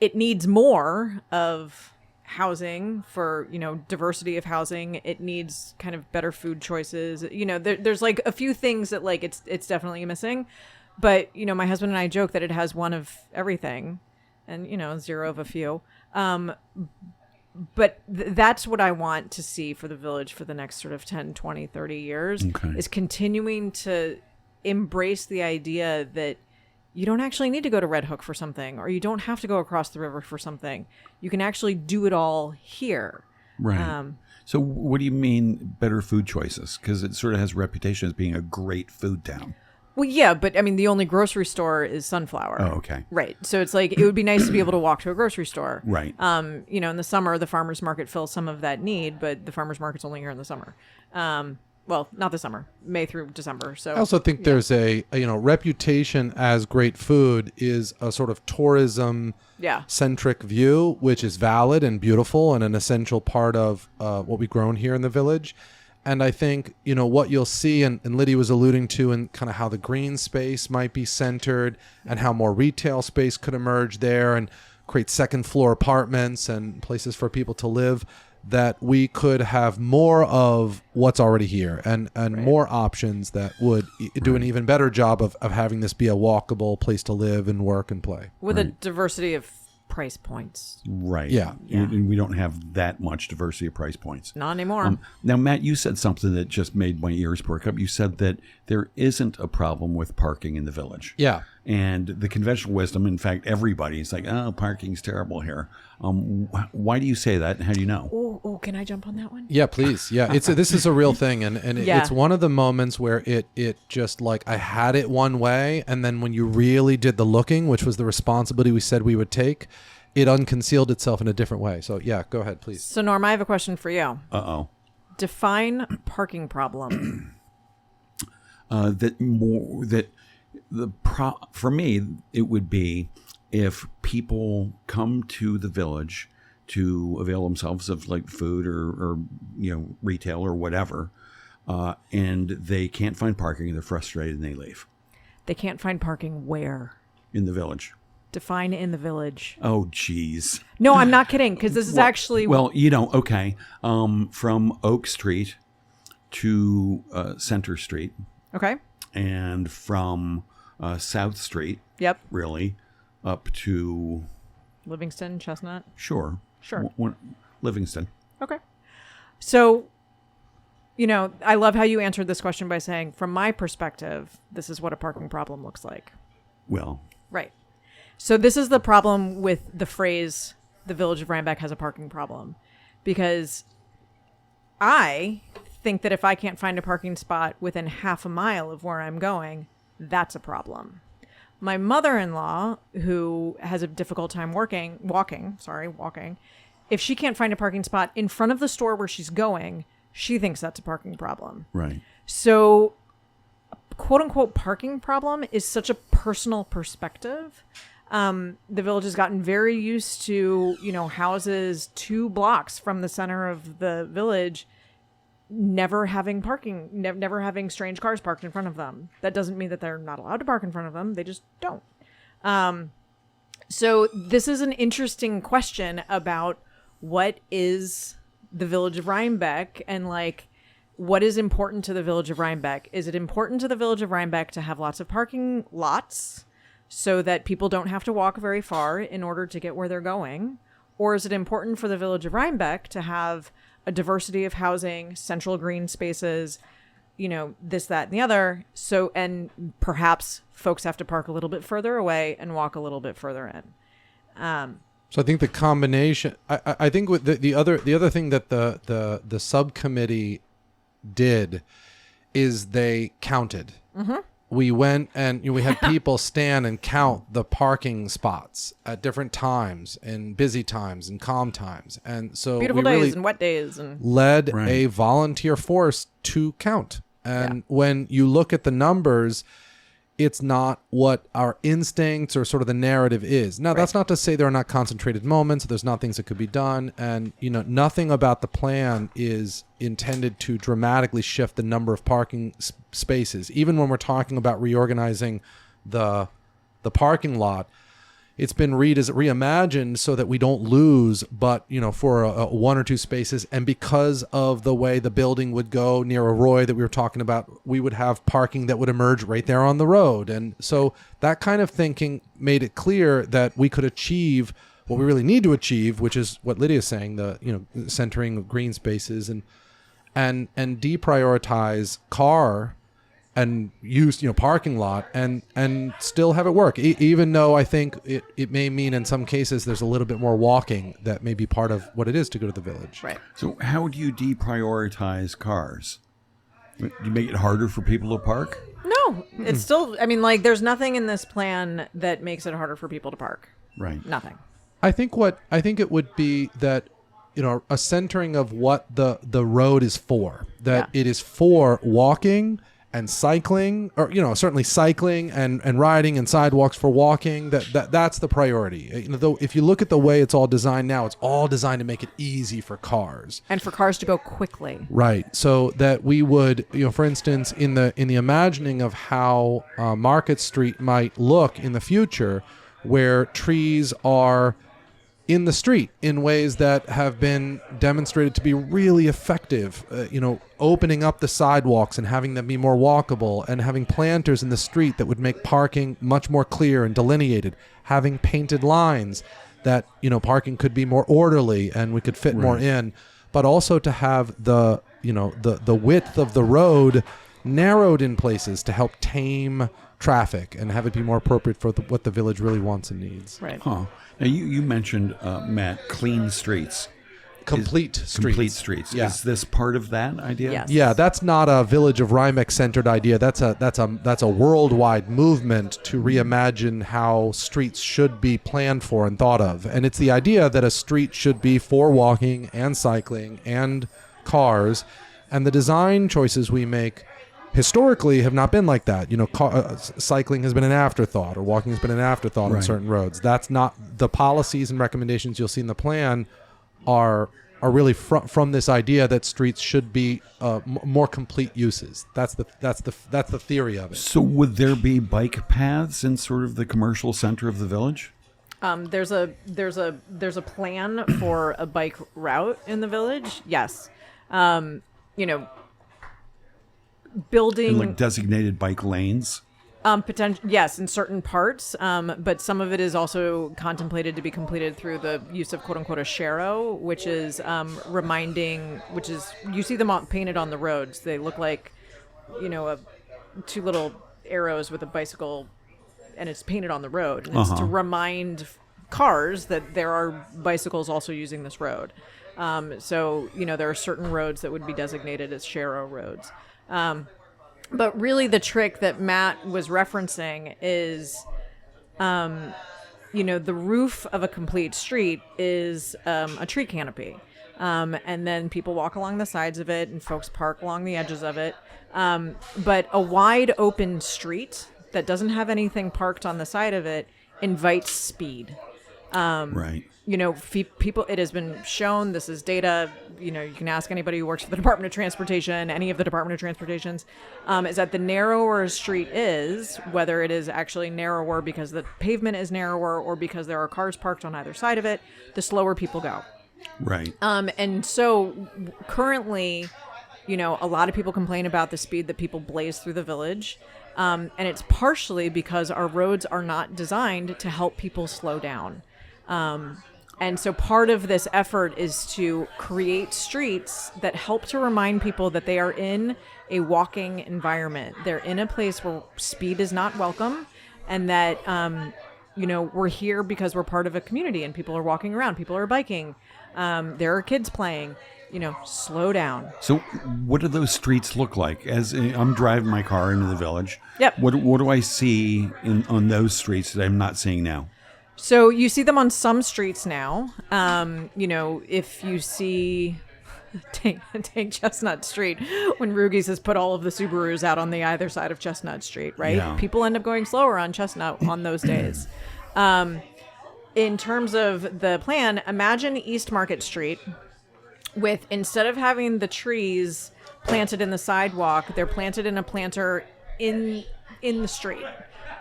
it needs more of housing for, diversity of housing. It needs kind of better food choices. There's like a few things that like it's definitely missing. But, my husband and I joke that it has one of everything and, zero of a few. But that's what I want to see for the village for the next sort of 10, 20, 30 years is continuing to embrace the idea that you don't actually need to go to Red Hook for something, or you don't have to go across the river for something. You can actually do it all here. Right. So what do you mean better food choices? Because it sort of has a reputation as being a great food town. Well, yeah, but I mean, the only grocery store is Sunflower. Oh, okay. Right. So it's like, it would be nice to be able to walk to a grocery store. Right. In the summer, the farmer's market fills some of that need, but the farmer's market's only here in the summer. Well, not the summer, May through December. So I also think there's a reputation as great food is a sort of tourism centric view, which is valid and beautiful and an essential part of what we've grown here in the village. And I think, what you'll see, and Lydia was alluding to, and kind of how the green space might be centered and how more retail space could emerge there and create second floor apartments and places for people to live, that we could have more of what's already here and more options that would do an even better job of having this be a walkable place to live and work and play. With a diversity of price points. Right. Yeah. And we don't have that much diversity of price points. Not anymore. Now, Matt, you said something that just made my ears perk up. You said that there isn't a problem with parking in the village. Yeah. And the conventional wisdom, in fact, everybody's like, oh, parking's terrible here. Why do you say that, and how do you know? Oh, can I jump on that one? Yeah, please. Yeah, this is a real thing, and it's one of the moments where it just like I had it one way, and then when you really did the looking, which was the responsibility we said we would take, it unconcealed itself in a different way. So yeah, go ahead, please. So Norm, I have a question for you. Uh-oh. Define parking problem. For me, it would be if people come to the village to avail themselves of like food or retail or whatever, and they can't find parking, they're frustrated and they leave. They can't find parking where? In the village. Define in the village. Oh, geez. No, I'm not kidding, because this is actually... Well, okay. From Oak Street to Center Street. Okay. And from South Street. Yep. Really, up to... Livingston, Chestnut? Sure. Livingston. Okay. So, I love how you answered this question by saying, from my perspective, this is what a parking problem looks like. Well. Right. So this is the problem with the phrase, the village of Rhinebeck has a parking problem. Because I think that if I can't find a parking spot within half a mile of where I'm going, that's a problem. My mother-in-law, who has a difficult time walking, if she can't find a parking spot in front of the store where she's going, she thinks that's a parking problem. Right. So, quote unquote, parking problem is such a personal perspective. The village has gotten very used to, houses 2 blocks from the center of the village never having parking, never having strange cars parked in front of them. That doesn't mean that they're not allowed to park in front of them. They just don't. So this is an interesting question about what is the village of Rhinebeck and what is important to the village of Rhinebeck. Is it important to the village of Rhinebeck to have lots of parking lots so that people don't have to walk very far in order to get where they're going? Or is it important for the village of Rhinebeck to have a diversity of housing, central green spaces, this, that, and the other. So, and perhaps folks have to park a little bit further away and walk a little bit further in. So I think the combination, I think with the other thing that the subcommittee did is they counted. Mm-hmm. We went and we had people stand and count the parking spots at different times and busy times and calm times. And so beautiful we days really and wet days and led a volunteer force to count. And when you look at the numbers, it's not what our instincts or sort of the narrative is. Now, that's not to say there are not concentrated moments. There's not things that could be done. And, nothing about the plan is intended to dramatically shift the number of parking spaces. Even when we're talking about reorganizing the parking lot, it's been reimagined so that we don't lose, but, for a 1 or 2 spaces. And because of the way the building would go near a Roy that we were talking about, we would have parking that would emerge right there on the road. And so that kind of thinking made it clear that we could achieve what we really need to achieve, which is what Lydia's saying, the, centering of green spaces and deprioritize car and use parking lot and still have it work, even though I think it may mean in some cases there's a little bit more walking that may be part of what it is to go to the village. Right. So how do you deprioritize cars? Do you make it harder for people to park? No, it's still, there's nothing in this plan that makes it harder for people to park. Right. Nothing. I think it would be that a centering of what the road is for, that it is for walking and cycling, or certainly cycling and riding, and sidewalks for walking. That's the priority. Though if you look at the way it's all designed now, it's all designed to make it easy for cars and for cars to go quickly. Right. So that we would, for instance, in the imagining of how Market Street might look in the future, where trees are in the street in ways that have been demonstrated to be really effective, opening up the sidewalks and having them be more walkable, and having planters in the street that would make parking much more clear and delineated, having painted lines that, parking could be more orderly and we could fit more in, but also to have the width of the road narrowed in places to help tame traffic and have it be more appropriate for what the village really wants and needs. Right. Huh. Now, you mentioned, Matt, clean streets. Complete streets. Complete streets. Yeah. Is this part of that idea? Yes. Yeah, that's not a Village of Rhinebeck centered idea. That's a worldwide movement to reimagine how streets should be planned for and thought of. And it's the idea that a street should be for walking and cycling and cars, and the design choices we make historically have not been like that. Cycling has been an afterthought, or walking has been an afterthought on certain roads. That's not the policies and recommendations you'll see in the plan are really from this idea that streets should be more complete uses. That's the theory of it. So would there be bike paths in sort of the commercial center of the village? There's a plan for a bike route in the village. Yes. Building And designated bike lanes? Yes, in certain parts, but some of it is also contemplated to be completed through the use of "quote unquote" a sharrow, which is you see them painted on the roads. They look like, 2 little arrows with a bicycle, and it's painted on the road. And it's to remind cars that there are bicycles also using this road. So there are certain roads that would be designated as sharrow roads. But really the trick that Matt was referencing is, the roof of a complete street is a tree canopy. And then people walk along the sides of it and folks park along the edges of it. But a wide open street that doesn't have anything parked on the side of it invites speed. Right. People, it has been shown, this is data, you can ask anybody who works for the Department of Transportation, any of the Department of Transportations, is that the narrower a street is, whether it is actually narrower because the pavement is narrower or because there are cars parked on either side of it, the slower people go. Right. And so currently, a lot of people complain about the speed that people blaze through the village. And it's partially because our roads are not designed to help people slow down. And so part of this effort is to create streets that help to remind people that they are in a walking environment. They're in a place where speed is not welcome, and that, we're here because we're part of a community and people are walking around, people are biking, there are kids playing, slow down. So what do those streets look like? As I'm driving my car into the village, Yep. What do I see on those streets that I'm not seeing now? So you see them on some streets now. If you see, take Chestnut Street when Rugies has put all of the Subarus out on the either side of Chestnut Street, right? Yeah. People end up going slower on Chestnut on those days. In terms of the plan, imagine East Market Street with, instead of having the trees planted in the sidewalk, they're planted in a planter in the street,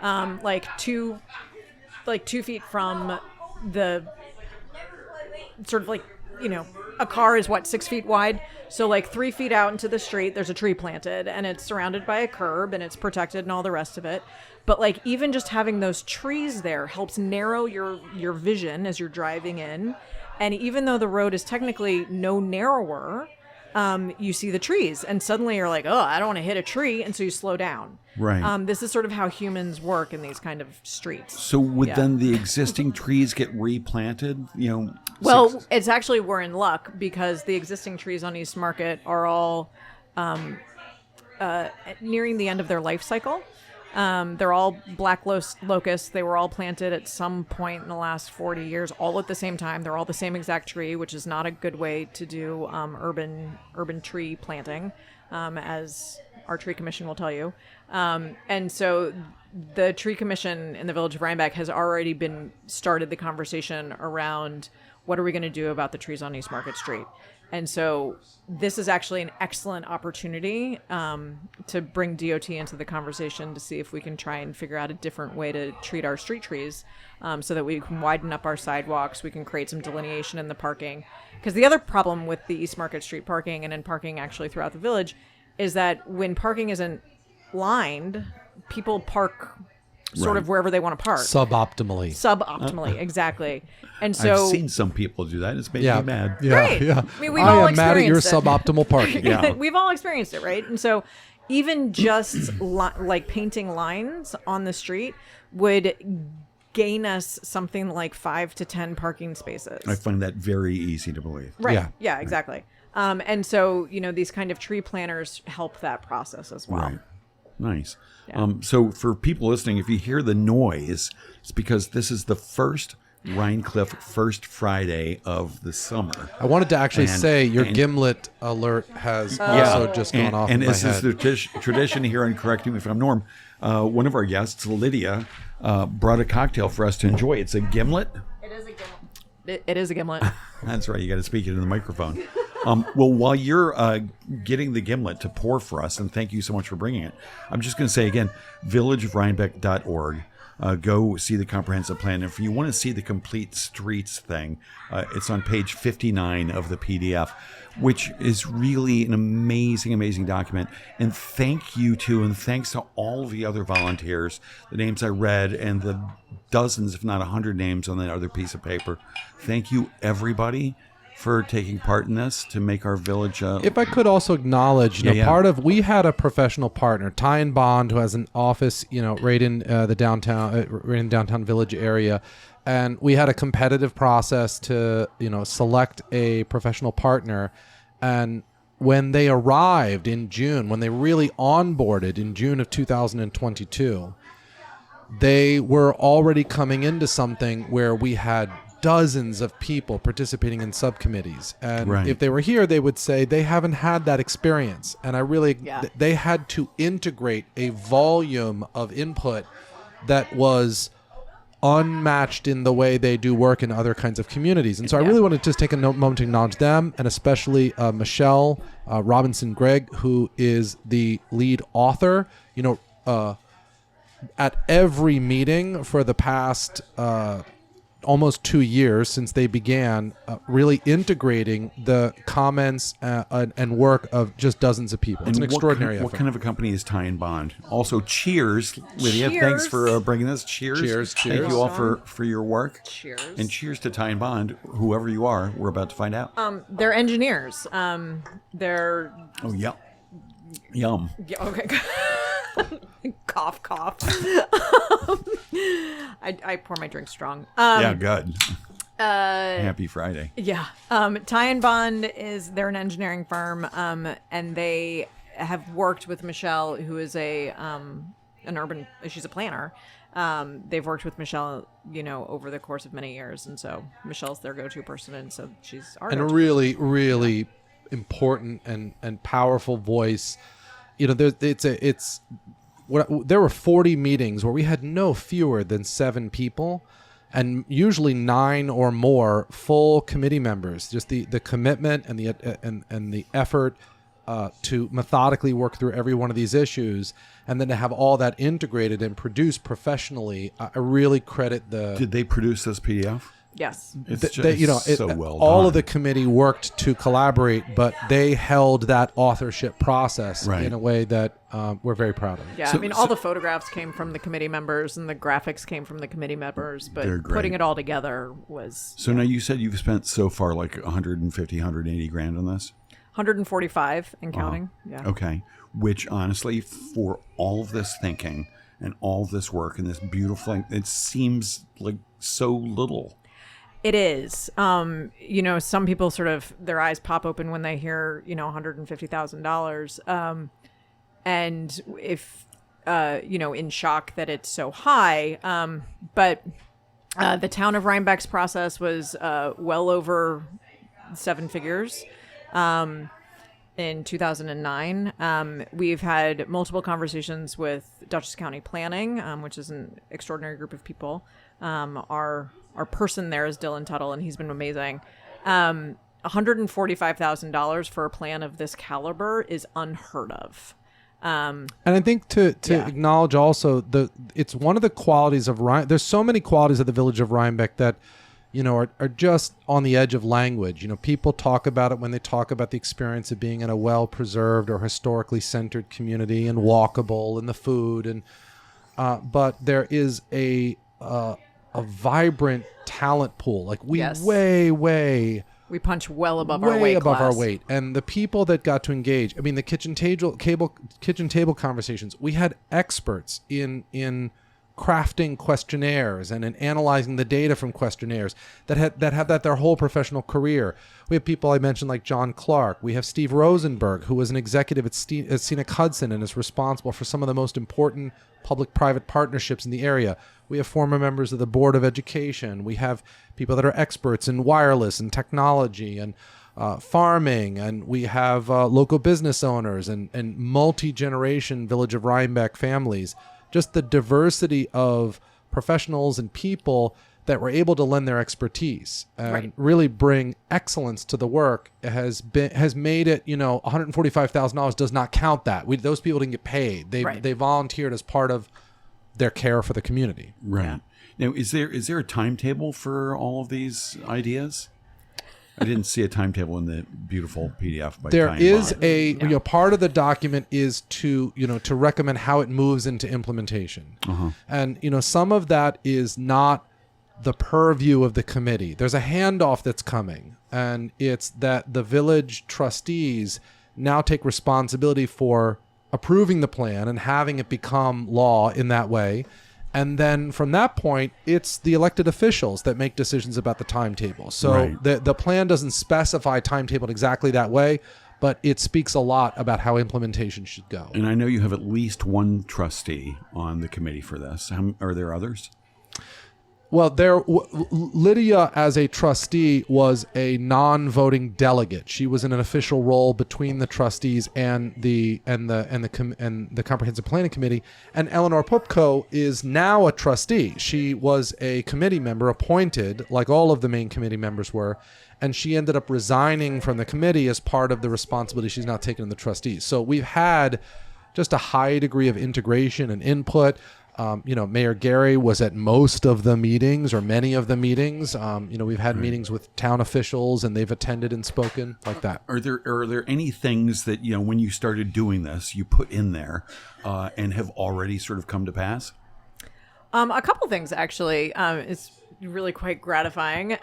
like 2 feet from the sort of like, a car is 6 feet wide. So like 3 feet out into the street, there's a tree planted and it's surrounded by a curb and it's protected and all the rest of it. But like even just having those trees there helps narrow your vision as you're driving in. And even though the road is technically no narrower, you see the trees and suddenly you're like, oh, I don't want to hit a tree. And so you slow down. Right. This is sort of how humans work in these kind of streets. So would then the existing trees get replanted? Well, it's actually, we're in luck because the existing trees on East Market are all nearing the end of their life cycle. They're all black locusts. They were all planted at some point in the last 40 years, all at the same time. They're all the same exact tree, which is not a good way to do urban tree planting, as our tree commission will tell you. And so the tree commission in the village of Rhinebeck has already started the conversation around what are we going to do about the trees on East Market Street. And so this is actually an excellent opportunity to bring DOT into the conversation to see if we can try and figure out a different way to treat our street trees, so that we can widen up our sidewalks, we can create some delineation in the parking. Because the other problem with the East Market Street parking and in parking actually throughout the village is that when parking isn't lined, people park sort of wherever they want to park. Suboptimally, exactly. And so I've seen some people do that. It's made me mad. Yeah, right. yeah. I mean, we've all am mad at your experienced it. suboptimal parking. Yeah. We've all experienced it, right? And so even just like painting lines on the street would gain us something like 5 to 10 parking spaces. I find that very easy to believe. Right. Yeah, exactly. And so, these kind of tree planters help that process as well. Right. Nice. Yeah. So for people listening, if you hear the noise, it's because this is the first Rhinecliff First Friday of the summer. I wanted to actually say your and- gimlet alert has also just gone off And in my this head. is the tradition here, and correct me if I'm Norm, one of our guests, Lydia, brought a cocktail for us to enjoy. It's a gimlet. It is a gimlet. It is a gimlet. That's right. You got to speak it in the microphone. Well, while you're getting the gimlet to pour for us, and thank you so much for bringing it, I'm just going to say again, villageofrhinebeck.org. Go see the comprehensive plan. And if you want to see the complete streets thing, it's on page 59 of the PDF, which is really an amazing, amazing document. And thank you to, and thanks to all of the other volunteers, the names I read, and the dozens, if not 100 names on that other piece of paper. Thank you, everybody, for taking part in this to make our village. If I could also acknowledge, we had a professional partner, Ty and Bond, who has an office, right in the downtown village area, and we had a competitive process to, select a professional partner, and when they arrived in June, when they really onboarded in June of 2022, they were already coming into something where we had dozens of people participating in subcommittees. And if they were here, they would say they haven't had that experience. And they had to integrate a volume of input that was unmatched in the way they do work in other kinds of communities. And so I really want to just take a moment to acknowledge them, and especially Michelle Robinson Gregg, who is the lead author. At every meeting for the past almost 2 years since they began, really integrating the comments and work of just dozens of people. It's an extraordinary effort. What kind of a company is Ty and Bond? Also, cheers, Lydia. Cheers. Thanks for bringing this. Cheers. Thank you all for your work. Cheers. And cheers to Ty and Bond, whoever you are. We're about to find out. They're engineers. They're... Oh, yeah. Yum. Yeah, okay. Cough. I pour my drink strong. Yeah, good. Happy Friday. Yeah. Ty and Bond they're an engineering firm, and they have worked with Michelle, who is she's a planner. They've worked with Michelle, over the course of many years, and so Michelle's their go-to person, and so she's our and go-to really, really important and powerful voice. You know, there were 40 meetings where we had no fewer than 7 people, and usually 9 or more full committee members. Just the commitment and the effort to methodically work through every one of these issues, and then to have all that integrated and produced professionally. I really credit the. Did they produce this PDF? Yes. It's so well all done. of the committee worked to collaborate, but they held that authorship process in a way that we're very proud of. Yeah, all the photographs came from the committee members and the graphics came from the committee members, but putting it all together was... So now you said you've spent so far like 150, 180 grand on this? 145 and counting. Yeah. Okay. Which honestly, for all of this thinking and all of this work and this beautiful thing, it seems like so little. It is. Some people sort of, their eyes pop open when they hear, $150,000. And if, in shock that it's so high. But the town of Rhinebeck's process was well over 7 figures. In 2009, we've had multiple conversations with Dutchess County Planning, which is an extraordinary group of people. Our person there is Dylan Tuttle, and he's been amazing. $145,000 for a plan of this caliber is unheard of. And I think to acknowledge also it's one of the qualities of Rhinebeck. There's so many qualities of the village of Rhinebeck that are just on the edge of language. People talk about it when they talk about the experience of being in a well-preserved or historically centered community and walkable and the food. And but there is a vibrant talent pool. Like we we punch well above our weight class. Our weight. And the people that got to engage, the kitchen table conversations, we had experts in crafting questionnaires and in analyzing the data from questionnaires that have that their whole professional career. We have people I mentioned like John Clark. We have Steve Rosenberg, who was an executive at Scenic Hudson and is responsible for some of the most important public-private partnerships in the area. We have former members of the Board of Education. We have people that are experts in wireless and technology and farming, and we have local business owners and multi-generation Village of Rhinebeck families. Just the diversity of professionals and people that were able to lend their expertise and really bring excellence to the work has made it, $145,000 does not count that. Those people didn't get paid. They volunteered as part of their care for the community. Right. Yeah. Now, is there a timetable for all of these ideas? I didn't see a timetable in the beautiful PDF. There is part of the document is to recommend how it moves into implementation. And, some of that is not the purview of the committee. There's a handoff that's coming, and it's that the village trustees now take responsibility for approving the plan and having it become law in that way. And then from that point, it's the elected officials that make decisions about the timetable. So the plan doesn't specify timetable exactly that way, but it speaks a lot about how implementation should go. And I know you have at least one trustee on the committee for this. Are there others? Well, Lydia, as a trustee, was a non-voting delegate. She was in an official role between the trustees and the comprehensive planning committee. And Eleanor Popko is now a trustee. She was a committee member appointed, like all of the main committee members were, and she ended up resigning from the committee as part of the responsibility she's now taken in the trustees. So we've had just a high degree of integration and input. Mayor Gary was at most of the meetings or many of the meetings. We've had meetings with town officials and they've attended and spoken like that. Are there any things that, when you started doing this, you put in there and have already sort of come to pass? A couple things, actually. It's really quite gratifying.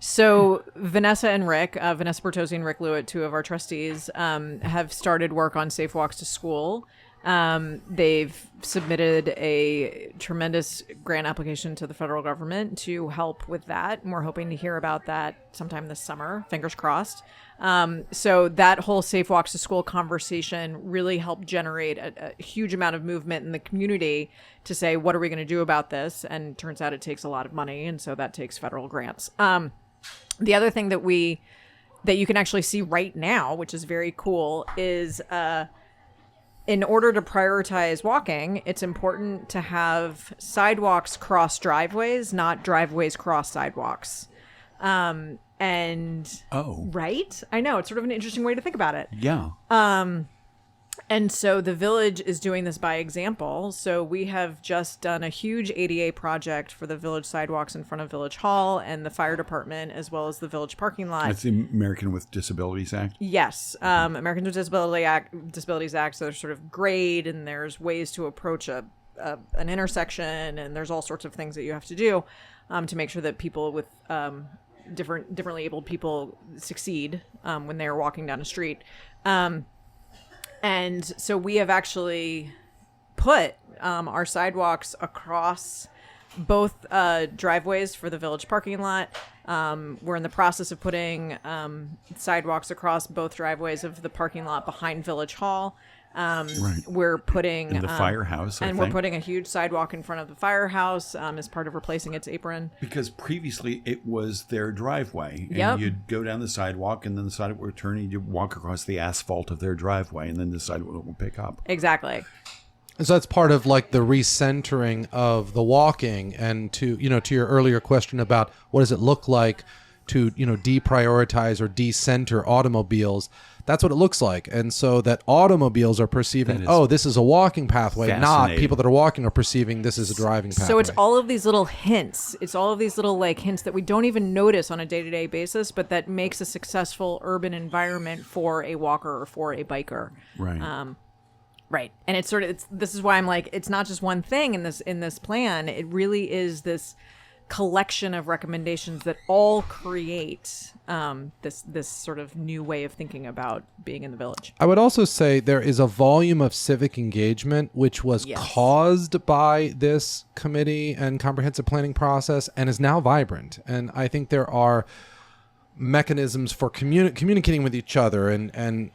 So Vanessa Bertozzi and Rick Lewitt, 2 of our trustees, have started work on Safe Walks to School. They've submitted a tremendous grant application to the federal government to help with that. And we're hoping to hear about that sometime this summer, fingers crossed. So that whole Safe Walks to School conversation really helped generate a huge amount of movement in the community to say, what are we going to do about this? And turns out it takes a lot of money. And so that takes federal grants. The other thing that we that you can actually see right now, which is very cool, is in order to prioritize walking, it's important to have sidewalks cross driveways, not driveways cross sidewalks. Right? I know, it's sort of an interesting way to think about it. Yeah. And so the village is doing this by example. So we have just done a huge ADA project for the village sidewalks in front of Village Hall and the fire department, as well as the village parking lot. That's the American with Disabilities Act? Yes. Americans with Disabilities Act. So there's sort of grade, and there's ways to approach an intersection, and there's all sorts of things that you have to do to make sure that people with differently abled people succeed when they're walking down a street. And so we have actually put our sidewalks across both driveways for the village parking lot. We're in the process of putting sidewalks across both driveways of the parking lot behind Village Hall. Right. We're putting in the firehouse, and we're putting a huge sidewalk in front of the firehouse as part of replacing its apron. Because previously it was their driveway, and Yep. you'd go down the sidewalk, and then the sidewalk would turn, and you'd walk across the asphalt of their driveway, and then the sidewalk will pick up. Exactly. And so that's part of like the recentering of the walking, and to your earlier question about what does it look like to deprioritize or decenter automobiles. That's what it looks like. And so that automobiles are perceiving, this is a walking pathway, not people that are walking are perceiving this is a driving pathway. So it's all of these little hints. It's all of these little like hints that we don't even notice on a day-to-day basis, but that makes a successful urban environment for a walker or for a biker. Right. Right. And this is why I'm like, it's not just one thing in this plan. It really is this collection of recommendations that all create this sort of new way of thinking about being in the village. I would also say there is a volume of civic engagement which was caused by this committee and comprehensive planning process and is now vibrant. And I think there are mechanisms for communicating with each other and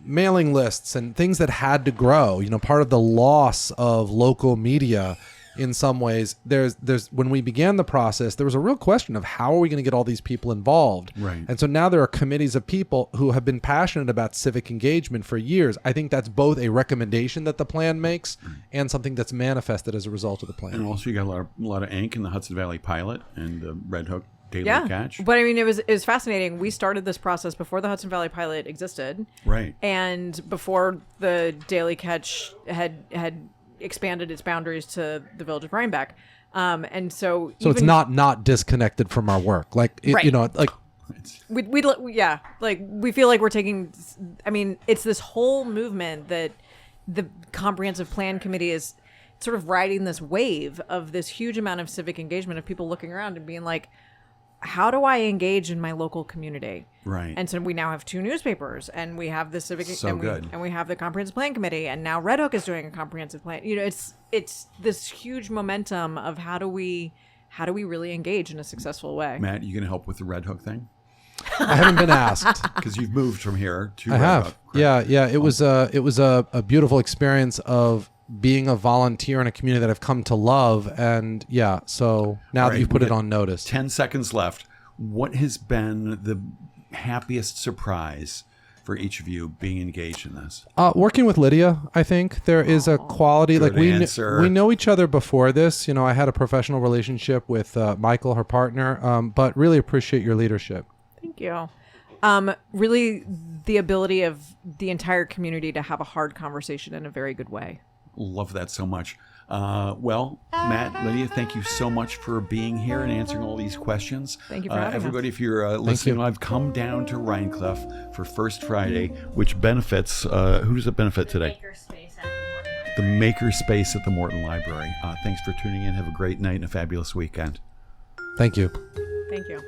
mailing lists and things that had to grow. Part of the loss of local media in some ways, there's when we began the process, there was a real question of how are we going to get all these people involved? Right. And so now there are committees of people who have been passionate about civic engagement for years. I think that's both a recommendation that the plan makes and something that's manifested as a result of the plan. And also you got a lot of ink in the Hudson Valley Pilot and the Red Hook Daily Catch. But I mean, it was fascinating. We started this process before the Hudson Valley Pilot existed. Right. And before the Daily Catch had expanded its boundaries to the village of Rhinebeck. And so it's not disconnected from our work. Like, right. We we feel like we're taking, I mean, it's this whole movement that the Comprehensive Plan Committee is sort of riding this wave of this huge amount of civic engagement of people looking around and being like, how do I engage in my local community? Right. And so we now have 2 newspapers, and we have the civic, good. We have the comprehensive plan committee, and now Red Hook is doing a comprehensive plan. It's this huge momentum of how do we really engage in a successful way? Matt, you going to help with the Red Hook thing? I haven't been asked Because you've moved from here to I Red have. Hook. Correct? Yeah. It was a beautiful experience of being a volunteer in a community that I've come to love. And so now that you've put it on notice. 10 seconds left. What has been the happiest surprise for each of you being engaged in this? Working with Lydia, I think there is a quality Good like answer. we know each other before this. I had a professional relationship with Michael, her partner, but really appreciate your leadership. Thank you. Really the ability of the entire community to have a hard conversation in a very good way. Love that so much. Well, Matt, Lydia, thank you so much for being here and answering all these questions. Thank you for having everybody, us. if you're listening live, come down to Rhinecliff for First Friday, which benefits, who does it benefit today? The Maker Space at the Morton Library. Thanks for tuning in. Have a great night and a fabulous weekend. Thank you. Thank you.